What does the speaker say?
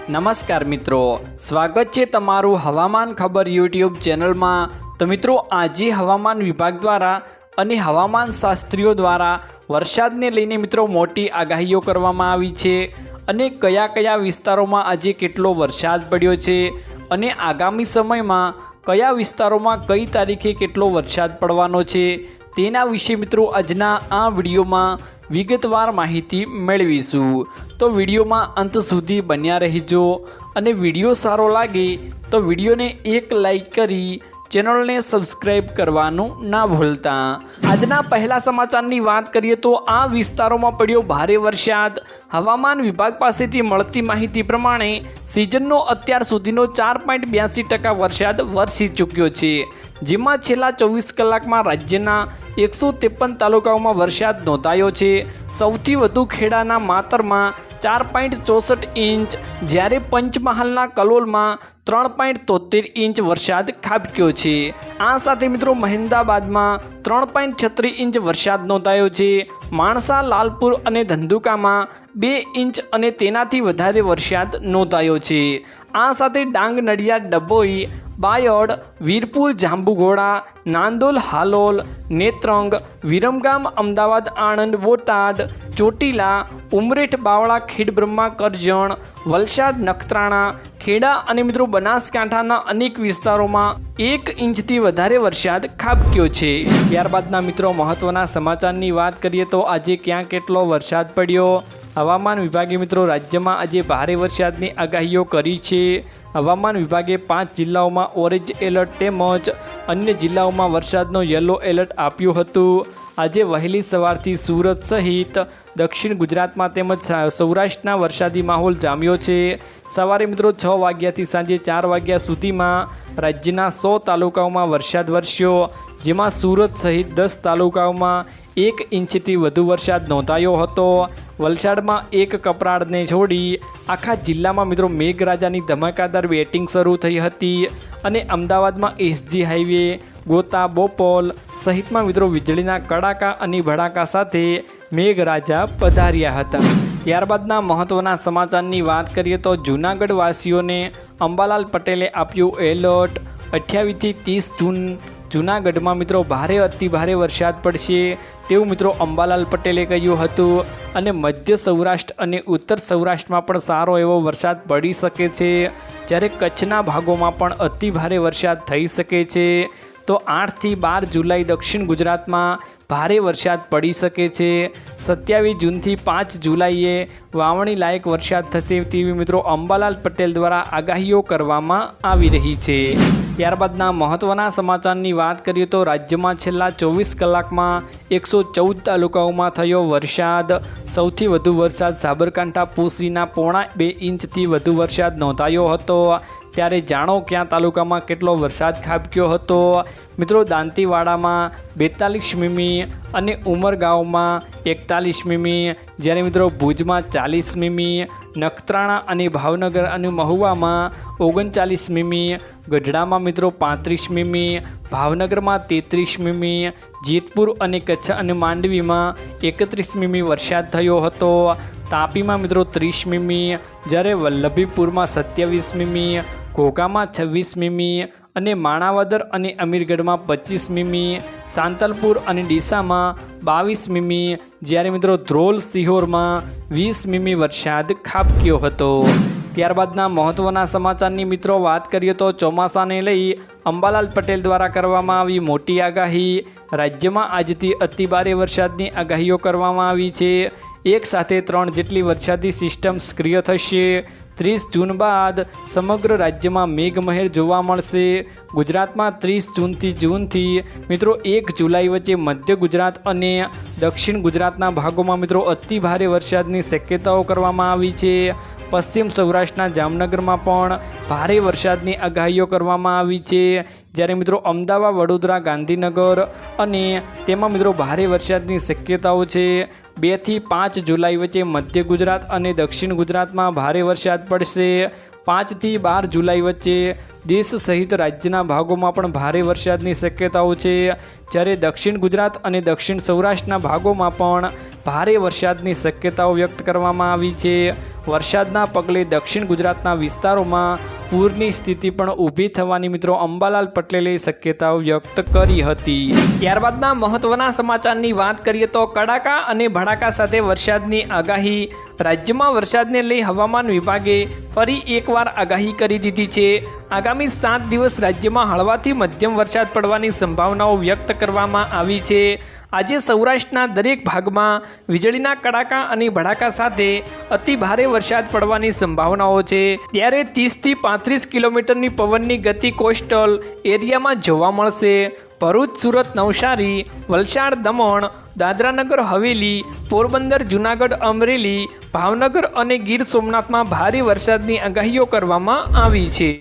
નમસ્કાર મિત્રો, સ્વાગત છે તમારું હવામાન ખબર યુટ્યુબ ચેનલમાં। તો મિત્રો, આજે હવામાન વિભાગ દ્વારા અને હવામાન શાસ્ત્રીઓ દ્વારા વરસાદને લઈને મિત્રો મોટી આગાહીઓ કરવામાં આવી છે અને કયા કયા વિસ્તારોમાં આજે કેટલો વરસાદ પડ્યો છે અને આગામી સમયમાં કયા વિસ્તારોમાં કઈ તારીખે કેટલો વરસાદ પડવાનો છે તેના વિશે મિત્રો આજના આ વિડીયોમાં વિગતવાર માહિતી મેળવીશું। તો વિડીયોમાં અંત સુધી બન્યા રહેજો અને વિડીયો સારો લાગે તો વિડીયોને એક લાઈક કરી ચેનલને સબસ્ક્રાઈબ કરવાનું ના ભૂલતા। આજના પહેલા સમાચારની વાત કરીએ તો આ વિસ્તારોમાં પડ્યો ભારે વરસાદ। હવામાન વિભાગ પાસેથી મળતી માહિતી પ્રમાણે સિઝનનો અત્યાર સુધીનો 4.82% વરસાદ વરસી ચૂક્યો છે, જેમાં છેલ્લા 24 કલાકમાં રાજ્યના 153 તાલુકાઓમાં વરસાદ નોંધાયો છે। સૌથી વધુ ખેડાના માતરમાં 4.64 ઇંચ, જ્યારે પંચમહાલના કલોલમાં 3.73 ઇંચ વરસાદ ખાબક્યો છે। આ સાથે મિત્રો મહેમદાબાદમાં 3.36 ઇંચ વરસાદ નોંધાયો છે। માણસા, લાલપુર અને ધંધુકામાં 2 ઇંચ અને તેનાથી વધારે વરસાદ નોંધાયો છે। આ સાથે ડાંગ, નડિયાદ, ડભોઈ, બાયડ, વીરપુર, જાંબુઘોડા, નાંદોલ, હાલોલ, નેત્રંગ, વિરમગામ, અમદાવાદ, આણંદ, બોટાદ, ચોટીલા, ઉમરેઠ, બાવળા, ખેડબ્રહ્મા, કરજણ, વલસાડ, નખત્રાણા, ખેડા અને મિત્રો બનાસકાંઠાના અનેક વિસ્તારોમાં 1 ઇંચથી વધારે વરસાદ ખાબક્યો છે। ત્યારબાદના મિત્રો મહત્વના સમાચારની વાત કરીએ તો આજે ક્યાં કેટલો વરસાદ પડ્યો। હવામાન વિભાગે મિત્રો રાજ્યમાં આજે ભારે વરસાદની આગાહીઓ કરી છે। હવામાન વિભાગે 5 જિલ્લાઓમાં ઓરેન્જ એલર્ટ તેમજ અન્ય જિલ્લાઓમાં વરસાદનો યલો એલર્ટ આપ્યું હતું। આજે વહેલી સવારથી સુરત સહિત દક્ષિણ ગુજરાતમાં તેમજ સૌરાષ્ટ્રના વરસાદી માહોલ જામ્યો છે। સવારે મિત્રો 6 વાગ્યાથી સાંજે 4 વાગ્યા સુધીમાં રાજ્યના 100 તાલુકાઓમાં વરસાદ વરસ્યો, જેમાં સુરત સહિત 10 તાલુકાઓમાં 1 ઇંચથી વધુ વરસાદ નોંધાયો હતો। વલસાડમાં 1 કપરાળને છોડી આખા જિલ્લામાં મિત્રો મેઘરાજાની ધમાકાદાર બેટિંગ શરૂ થઈ હતી અને અમદાવાદમાં એસજી હાઈવે, ગોતા, બોપોલ સહિતમાં મિત્રો વીજળીના કડાકા અને ભડાકા સાથે મેઘરાજા પધાર્યા હતા। ત્યારબાદના મહત્વના સમાચારની વાત કરીએ તો જૂનાગઢ વાસીઓને અંબાલાલ પટેલે આપ્યું એલર્ટ। 28થી 30 જૂન જૂનાગઢમાં મિત્રો ભારે અતિ ભારે વરસાદ પડશે તેવું મિત્રો અંબાલાલ પટેલે કહ્યું હતું અને મધ્ય સૌરાષ્ટ્ર અને ઉત્તર સૌરાષ્ટ્રમાં પણ સારો એવો વરસાદ પડી શકે છે, જ્યારે કચ્છના ભાગોમાં પણ અતિ ભારે વરસાદ થઈ શકે છે। તો 8 થી 12 જુલાઈ દક્ષિણ ગુજરાતમાં ભારે વરસાદ પડી શકે છે। 27 જૂનથી 5 જુલાઈએ વાવણી લાયક વરસાદ થશે તેવી મિત્રો અંબાલાલ પટેલ દ્વારા આગાહીઓ કરવામાં આવી રહી છે। ત્યારબાદના મહત્વના સમાચારની વાત કરીએ તો રાજ્યમાં છેલ્લા 24 કલાકમાં 114 તાલુકાઓમાં થયો વરસાદ। સૌથી વધુ વરસાદ સાબરકાંઠા પૂસીના 1.5 ઇંચથી વધુ વરસાદ નોંધાયો હતો। ત્યારે જાણો ક્યાં તાલુકામાં કેટલો વરસાદ ખાબક્યો હતો। મિત્રો દાંતીવાડામાં 42 મીમી અને ઉમરગાંવમાં 41 મીમી, જ્યારે મિત્રો ભુજમાં 40 મીમી, નખત્રાણા અને ભાવનગર અને મહુવામાં 39 મીમી, ગઢડામાં મિત્રો 35 મીમી, ભાવનગરમાં 33 મીમી, જેતપુર અને કચ્છ અને માંડવીમાં 31 મીમી વરસાદ થયો હતો। તાપીમાં મિત્રો 30 મીમી, જ્યારે વલ્લભીપુરમાં 27 મીમી, ઘોઘામાં 26 મીમી અને માણાવદર અને અમીરગઢમાં 25 મીમી, સાંતલપુર અને ડીસામાં 22 મીમી, જ્યારે મિત્રો ધ્રોલ, સિહોરમાં 20 મીમી વરસાદ ખાબક્યો હતો। ત્યારબાદના મહત્વના સમાચારની મિત્રો વાત કરીએ તો ચોમાસાને લઈ અંબાલાલ પટેલ દ્વારા કરવામાં આવી મોટી આગાહી। રાજ્યમાં આજથી અતિ ભારે વરસાદની આગાહીઓ કરવામાં આવી છે। એક સાથે 3 જેટલી વરસાદી સિસ્ટમ સક્રિય થશે। 30 જૂન બાદ સમગ્ર રાજ્યમાં મેઘમહેર જોવા મળશે। ગુજરાતમાં 30 જૂનથી મિત્રો 1 જુલાઈ વચ્ચે મધ્ય ગુજરાત અને દક્ષિણ ગુજરાતના ભાગોમાં મિત્રો અતિ ભારે વરસાદની શક્યતાઓ કરવામાં આવી છે। પશ્ચિમ સૌરાષ્ટ્રના જામનગરમાં પણ ભારે વરસાદની આગાહીઓ કરવામાં આવી છે, જ્યારે મિત્રો અમદાવાદ, વડોદરા, ગાંધીનગર અને તેમાં મિત્રો ભારે વરસાદની શક્યતાઓ છે। 2 થી 5 જુલાઈ વચ્ચે મધ્ય ગુજરાત અને દક્ષિણ ગુજરાતમાં ભારે વરસાદ પડશે। 5 થી 12 જુલાઈ વચ્ચે દેશ સહિત રાજ્યના ભાગોમાં પણ ભારે વરસાદની શક્યતાઓ છે, જ્યારે દક્ષિણ ગુજરાત અને દક્ષિણ સૌરાષ્ટ્રના ભાગોમાં પણ ભારે વરસાદની શક્યતાઓ વ્યક્ત કરવામાં આવી છે। વરસાદના પગલે દક્ષિણ ગુજરાતના વિસ્તારોમાં પૂરની સ્થિતિ પણ ઊભી થવાની મિત્રો અંબાલાલ પટેલે શક્યતાઓ વ્યક્ત કરી હતી. ત્યારબાદના મહત્વના સમાચારની વાત કરીએ તો કડાકા અને ભડાકા સાથે વરસાદની આગાહી. રાજ્યમાં વરસાદને લઈ હવામાન વિભાગે ફરી એકવાર આગાહી કરી દીધી છે. આગામી 7 દિવસ રાજ્યમાં હળવાથી મધ્યમ વરસાદ પડવાની સંભાવનાઓ વ્યક્ત કરવામાં આવી છે. આજે સૌરાષ્ટ્રના દરેક ભાગમાં વીજળીના કડાકા અને ભડાકા સાથે અતિ ભારે વરસાદ પડવાની સંભાવનાઓ છે. ત્યારે 30થી 35 કિલોમીટરની પવનની ગતિ કોસ્ટલ એરિયામાં જોવા મળશે. ભરૂચ, સુરત, નવસારી, વલસાડ, દમણ, દાદરાનગર હવેલી, પોરબંદર, જૂનાગઢ, અમરેલી, ભાવનગર અને ગીર સોમનાથમાં ભારે વરસાદની આગાહીઓ કરવામાં આવી છે.